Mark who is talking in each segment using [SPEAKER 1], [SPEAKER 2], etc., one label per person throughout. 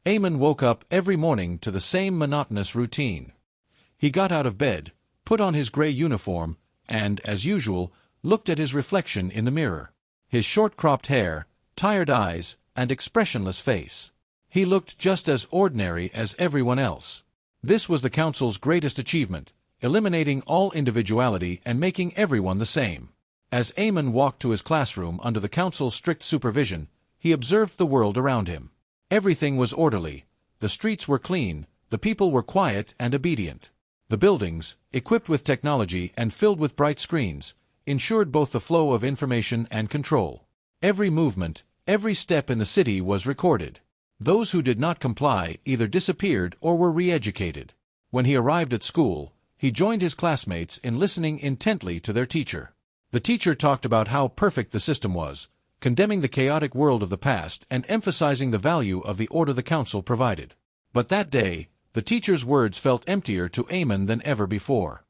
[SPEAKER 1] Eamon woke up every morning to the same monotonous routine. He got out of bed, put on his gray uniform, and, as usual, looked at his reflection in the mirror. His short-cropped hair, tired eyes, and expressionless face. He looked just as ordinary as everyone else. This was the council's greatest achievement, eliminating all individuality and making everyone the same. As Eamon walked to his classroom under the council's strict supervision, he observed the world around him. Everything was orderly, the streets were clean, the people were quiet and obedient. The buildings, equipped with technology and filled with bright screens, ensured both the flow of information and control. Every movement, every step in the city was recorded. Those who did not comply either disappeared or were re-educated. When he arrived at school, he joined his classmates in listening intently to their teacher. The teacher talked about how perfect the system was, condemning the chaotic world of the past and emphasizing the value of the order the council provided. But that day, the teacher's words felt emptier to Eamon than ever before.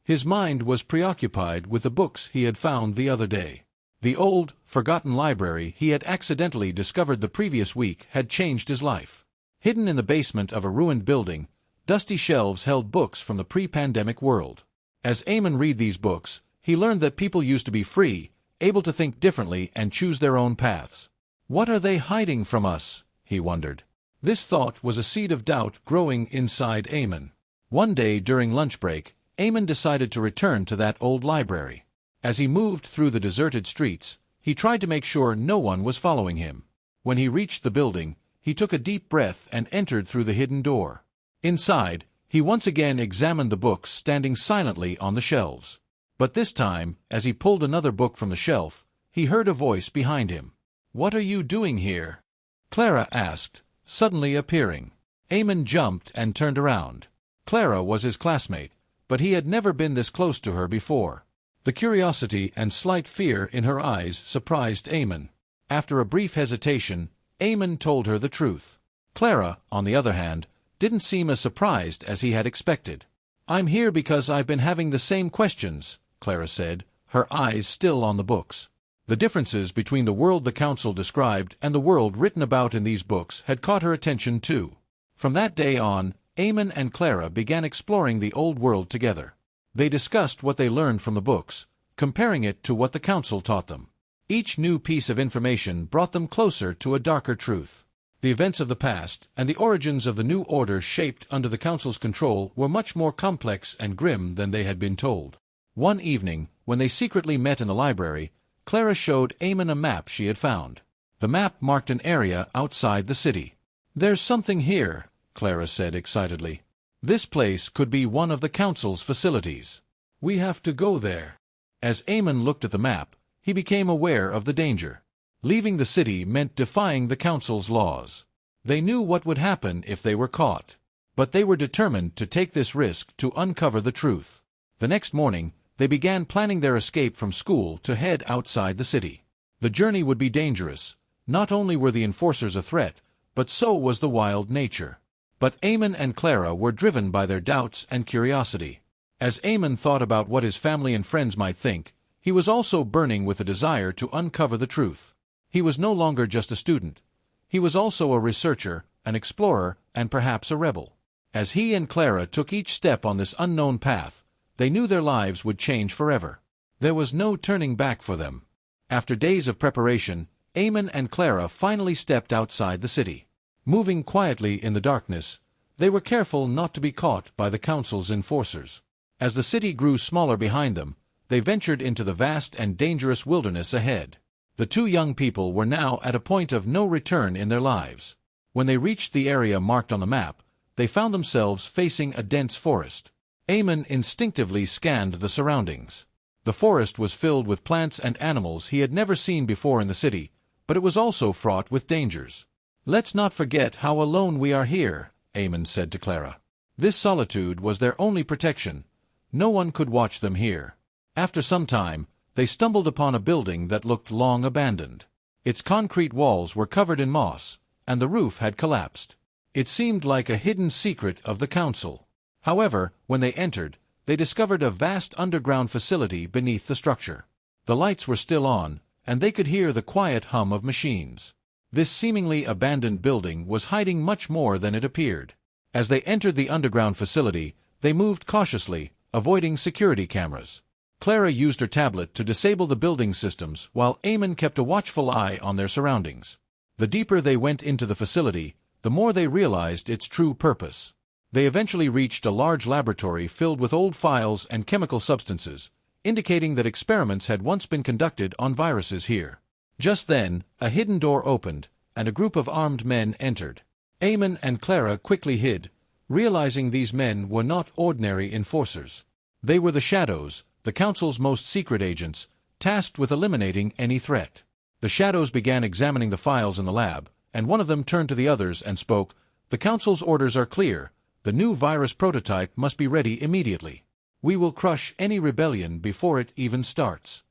[SPEAKER 1] His mind was preoccupied with the books he had found the other day. The old, forgotten library he had accidentally discovered the previous week had changed his life. Hidden in the basement of a ruined building, dusty shelves held books from the pre-pandemic world. As Eamon read these books, he learned that people used to be free, able to think differently and choose their own paths. What are they hiding from us? He wondered. This thought was a seed of doubt growing inside Eamon. One day during lunch break, Eamon decided to return to that old library. As he moved through the deserted streets, he tried to make sure no one was following him. When he reached the building, he took a deep breath and entered through the hidden door. Inside, he once again examined the books standing silently on the shelves. But this time, as he pulled another book from the shelf, he heard a voice behind him. "What are you doing here?" Clara asked, suddenly appearing. Eamon jumped and turned around. Clara was his classmate, but he had never been this close to her before. The curiosity and slight fear in her eyes surprised Eamon. After a brief hesitation, Eamon told her the truth. Clara, on the other hand, didn't seem as surprised as he had expected. "I'm here because I've been having the same questions," Clara said, her eyes still on the books. The differences between the world the council described and the world written about in these books had caught her attention too. From that day on, Eamon and Clara began exploring the old world together. They discussed what they learned from the books, comparing it to what the council taught them. Each new piece of information brought them closer to a darker truth. The events of the past and the origins of the new order shaped under the council's control were much more complex and grim than they had been told. One evening, when they secretly met in the library, Clara showed Eamon a map she had found. The map marked an area outside the city. "There's something here," Clara said excitedly. "This place could be one of the council's facilities. We have to go there." As Eamon looked at the map, he became aware of the danger. Leaving the city meant defying the council's laws. They knew what would happen if they were caught. But they were determined to take this risk to uncover the truth. The next morning, they began planning their escape from school to head outside the city. The journey would be dangerous. Not only were the enforcers a threat, but so was the wild nature. But Eamon and Clara were driven by their doubts and curiosity. As Eamon thought about what his family and friends might think, he was also burning with a desire to uncover the truth. He was no longer just a student. He was also a researcher, an explorer, and perhaps a rebel. As he and Clara took each step on this unknown path, they knew their lives would change forever. There was no turning back for them. After days of preparation, Eamon and Clara finally stepped outside the city. Moving quietly in the darkness, they were careful not to be caught by the council's enforcers. As the city grew smaller behind them, they ventured into the vast and dangerous wilderness ahead. The two young people were now at a point of no return in their lives. When they reached the area marked on the map, they found themselves facing a dense forest. Eamon instinctively scanned the surroundings. The forest was filled with plants and animals he had never seen before in the city, but it was also fraught with dangers. "Let's not forget how alone we are here," Eamon said to Clara. This solitude was their only protection. No one could watch them here. After some time, they stumbled upon a building that looked long abandoned. Its concrete walls were covered in moss, and the roof had collapsed. It seemed like a hidden secret of the council. However, when they entered, they discovered a vast underground facility beneath the structure. The lights were still on, and they could hear the quiet hum of machines. This seemingly abandoned building was hiding much more than it appeared. As they entered the underground facility, they moved cautiously, avoiding security cameras. Clara used her tablet to disable the building systems while Eamon kept a watchful eye on their surroundings. The deeper they went into the facility, the more they realized its true purpose. They eventually reached a large laboratory filled with old files and chemical substances, indicating that experiments had once been conducted on viruses here. Just then, a hidden door opened, and a group of armed men entered. Eamon and Clara quickly hid, realizing these men were not ordinary enforcers. They were the Shadows, the Council's most secret agents, tasked with eliminating any threat. The Shadows began examining the files in the lab, and one of them turned to the others and spoke, "The Council's orders are clear. The new virus prototype must be ready immediately. We will crush any rebellion before it even starts."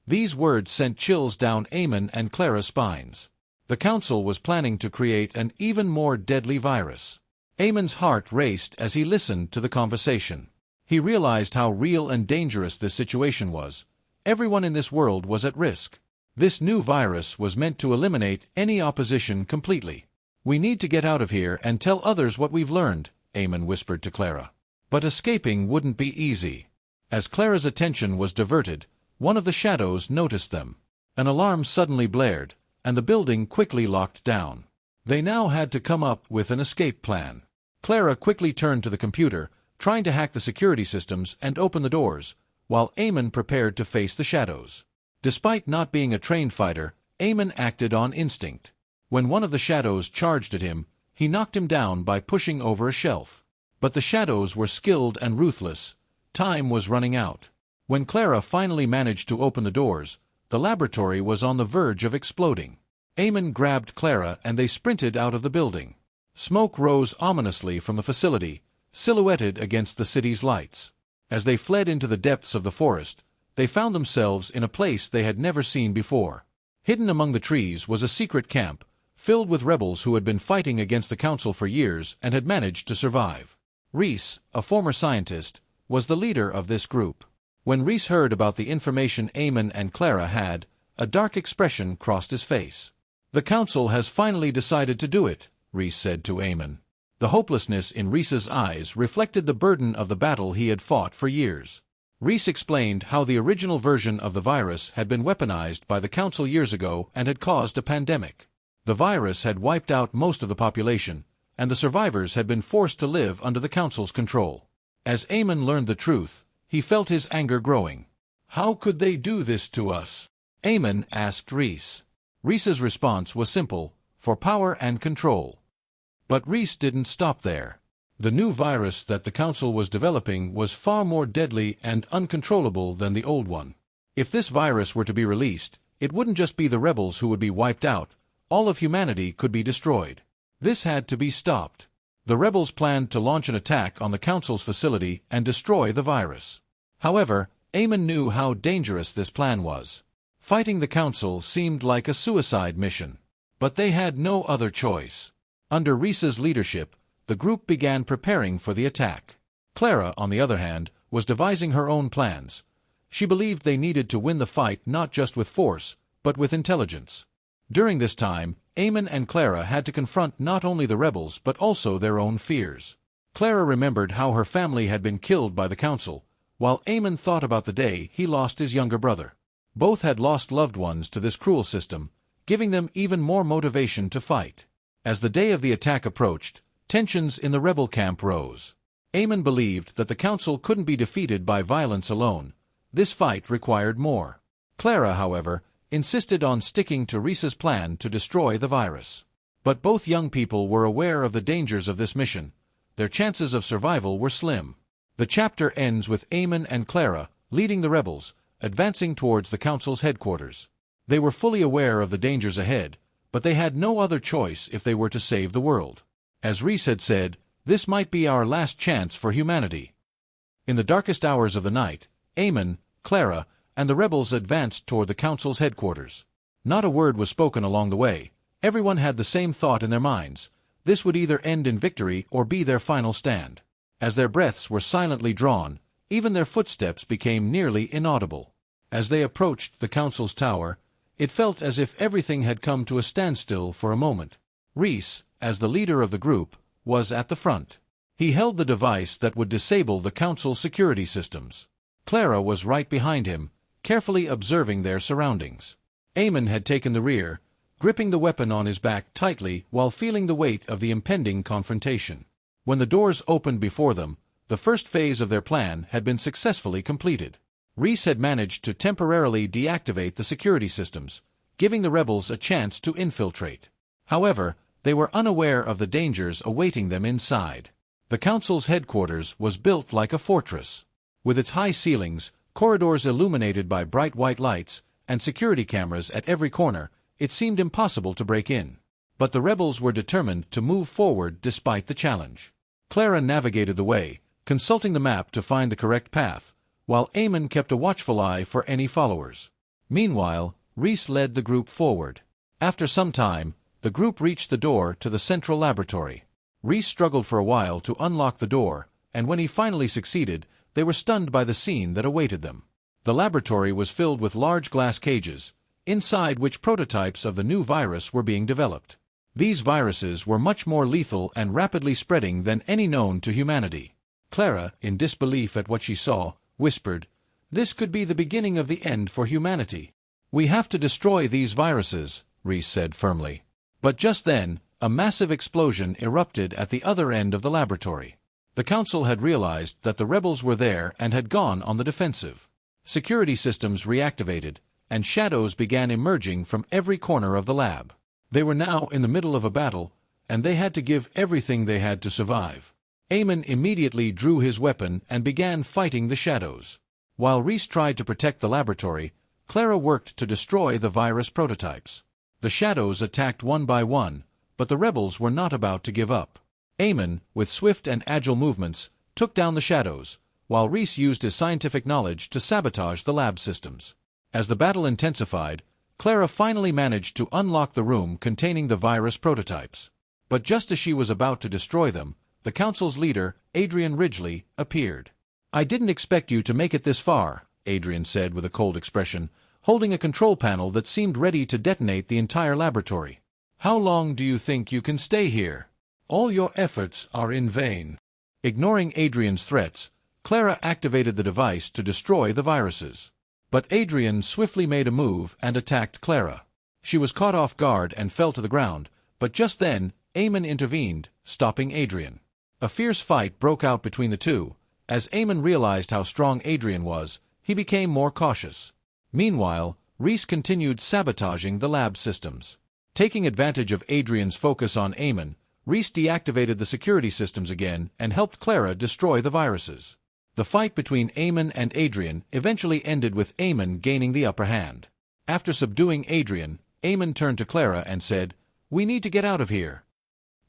[SPEAKER 1] These words sent chills down Eamon and Clara's spines. The Council was planning to create an even more deadly virus. Eamon's heart raced as he listened to the conversation. He realized how real and dangerous this situation was. Everyone in this world was at risk. This new virus was meant to eliminate any opposition completely. "We need to get out of here and tell others what we've learned," Eamon whispered to Clara. But escaping wouldn't be easy. As Clara's attention was diverted, one of the Shadows noticed them. An alarm suddenly blared, and the building quickly locked down. They now had to come up with an escape plan. Clara quickly turned to the computer, trying to hack the security systems and open the doors, while Eamon prepared to face the Shadows. Despite not being a trained fighter, Eamon acted on instinct. When one of the Shadows charged at him, he knocked him down by pushing over a shelf. But the Shadows were skilled and ruthless. Time was running out. When Clara finally managed to open the doors, the laboratory was on the verge of exploding. Eamon grabbed Clara and they sprinted out of the building. Smoke rose ominously from the facility, silhouetted against the city's lights. As they fled into the depths of the forest, they found themselves in a place they had never seen before. Hidden among the trees was a secret camp, filled with rebels who had been fighting against the Council for years and had managed to survive. Reese, a former scientist, was the leader of this group. When Reese heard about the information Eamon and Clara had, a dark expression crossed his face. "The Council has finally decided to do it," Reese said to Eamon. The hopelessness in Reese's eyes reflected the burden of the battle he had fought for years. Reese explained how the original version of the virus had been weaponized by the Council years ago and had caused a pandemic. The virus had wiped out most of the population, and the survivors had been forced to live under the Council's control. As Eamon learned the truth, he felt his anger growing. "How could they do this to us?" Eamon asked Reese. Reese's response was simple, for power and control. But Reese didn't stop there. The new virus that the Council was developing was far more deadly and uncontrollable than the old one. If this virus were to be released, it wouldn't just be the rebels who would be wiped out, all of humanity could be destroyed. This had to be stopped. The rebels planned to launch an attack on the Council's facility and destroy the virus. However, Eamon knew how dangerous this plan was. Fighting the Council seemed like a suicide mission. But they had no other choice. Under Reese's leadership, the group began preparing for the attack. Clara, on the other hand, was devising her own plans. She believed they needed to win the fight not just with force, but with intelligence. During this time, Eamon and Clara had to confront not only the rebels but also their own fears. Clara remembered how her family had been killed by the Council, while Eamon thought about the day he lost his younger brother. Both had lost loved ones to this cruel system, giving them even more motivation to fight. As the day of the attack approached, tensions in the rebel camp rose. Eamon believed that the Council couldn't be defeated by violence alone. This fight required more. Clara, however, insisted on sticking to Reese's plan to destroy the virus. But both young people were aware of the dangers of this mission. Their chances of survival were slim. The chapter ends with Eamon and Clara, leading the rebels, advancing towards the Council's headquarters. They were fully aware of the dangers ahead, but they had no other choice if they were to save the world. As Reese had said, this might be our last chance for humanity. In the darkest hours of the night, Eamon, Clara, and the rebels advanced toward the Council's headquarters. Not a word was spoken along the way. Everyone had the same thought in their minds. This would either end in victory or be their final stand. As their breaths were silently drawn, even their footsteps became nearly inaudible. As they approached the Council's tower, It felt as if everything had come to a standstill for a moment. Reese, as the leader of the group, was at the front. He held the device that would disable the Council's security systems. Clara was right behind him, carefully observing their surroundings. Eamon had taken the rear, gripping the weapon on his back tightly while feeling the weight of the impending confrontation. When the doors opened before them, the first phase of their plan had been successfully completed. Reese had managed to temporarily deactivate the security systems, giving the rebels a chance to infiltrate. However, they were unaware of the dangers awaiting them inside. The Council's headquarters was built like a fortress. With its high ceilings, corridors illuminated by bright white lights, and security cameras at every corner, it seemed impossible to break in. But the rebels were determined to move forward despite the challenge. Clara navigated the way, consulting the map to find the correct path, while Eamon kept a watchful eye for any followers. Meanwhile, Reese led the group forward. After some time, the group reached the door to the central laboratory. Reese struggled for a while to unlock the door, and when he finally succeeded, they were stunned by the scene that awaited them. The laboratory was filled with large glass cages, inside which prototypes of the new virus were being developed. These viruses were much more lethal and rapidly spreading than any known to humanity. Clara, in disbelief at what she saw, whispered, "This could be the beginning of the end for humanity." "We have to destroy these viruses," Reese said firmly. But just then, a massive explosion erupted at the other end of the laboratory. The Council had realized that the rebels were there and had gone on the defensive. Security systems reactivated, and shadows began emerging from every corner of the lab. They were now in the middle of a battle, and they had to give everything they had to survive. Eamon immediately drew his weapon and began fighting the shadows. While Reese tried to protect the laboratory, Clara worked to destroy the virus prototypes. The shadows attacked one by one, but the rebels were not about to give up. Eamon, with swift and agile movements, took down the shadows, while Reese used his scientific knowledge to sabotage the lab systems. As the battle intensified, Clara finally managed to unlock the room containing the virus prototypes. But just as she was about to destroy them, the Council's leader, Adrian Ridgely, appeared. "I didn't expect you to make it this far," Adrian said with a cold expression, holding a control panel that seemed ready to detonate the entire laboratory. "How long do you think you can stay here? All your efforts are in vain." Ignoring Adrian's threats, Clara activated the device to destroy the viruses. But Adrian swiftly made a move and attacked Clara. She was caught off guard and fell to the ground, but just then, Eamon intervened, stopping Adrian. A fierce fight broke out between the two. As Eamon realized how strong Adrian was, he became more cautious. Meanwhile, Reese continued sabotaging the lab systems. Taking advantage of Adrian's focus on Eamon, Reese deactivated the security systems again and helped Clara destroy the viruses. The fight between Eamon and Adrian eventually ended with Eamon gaining the upper hand. After subduing Adrian, Eamon turned to Clara and said, "We need to get out of here."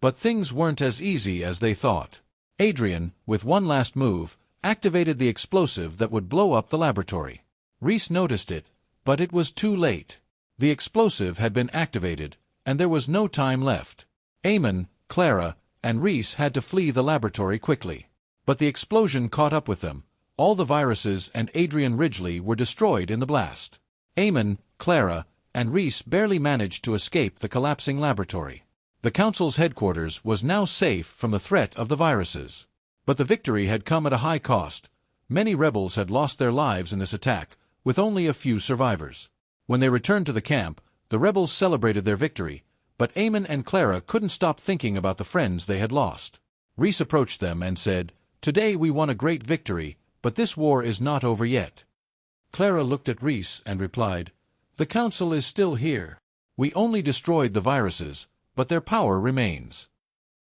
[SPEAKER 1] But things weren't as easy as they thought. Adrian, with one last move, activated the explosive that would blow up the laboratory. Reese noticed it, but it was too late. The explosive had been activated, and there was no time left. Eamon, Clara, and Reese had to flee the laboratory quickly. But the explosion caught up with them. All the viruses and Adrian Ridgely were destroyed in the blast. Eamon, Clara, and Reese barely managed to escape the collapsing laboratory. The Council's headquarters was now safe from the threat of the viruses. But the victory had come at a high cost. Many rebels had lost their lives in this attack, with only a few survivors. When they returned to the camp, the rebels celebrated their victory, but Eamon and Clara couldn't stop thinking about the friends they had lost. Reese approached them and said, "Today we won a great victory, but this war is not over yet." Clara looked at Reese and replied, "The Council is still here. We only destroyed the viruses, but their power remains."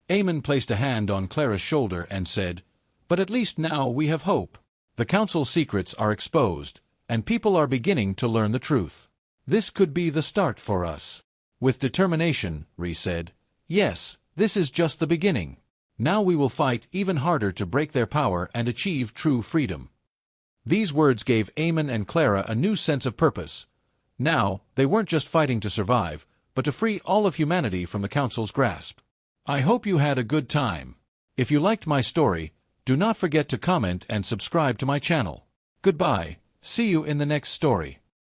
[SPEAKER 1] Eamon placed a hand on Clara's shoulder and said, "But at least now we have hope. The Council's secrets are exposed, and people are beginning to learn the truth. This could be the start for us." With determination, Reese said, "Yes, this is just the beginning. Now we will fight even harder to break their power and achieve true freedom." These words gave Eamon and Clara a new sense of purpose. Now, they weren't just fighting to survive, but to free all of humanity from the Council's grasp. I hope you had a good time. If you liked my story, do not forget to comment and subscribe to my channel. Goodbye, see you in the next story.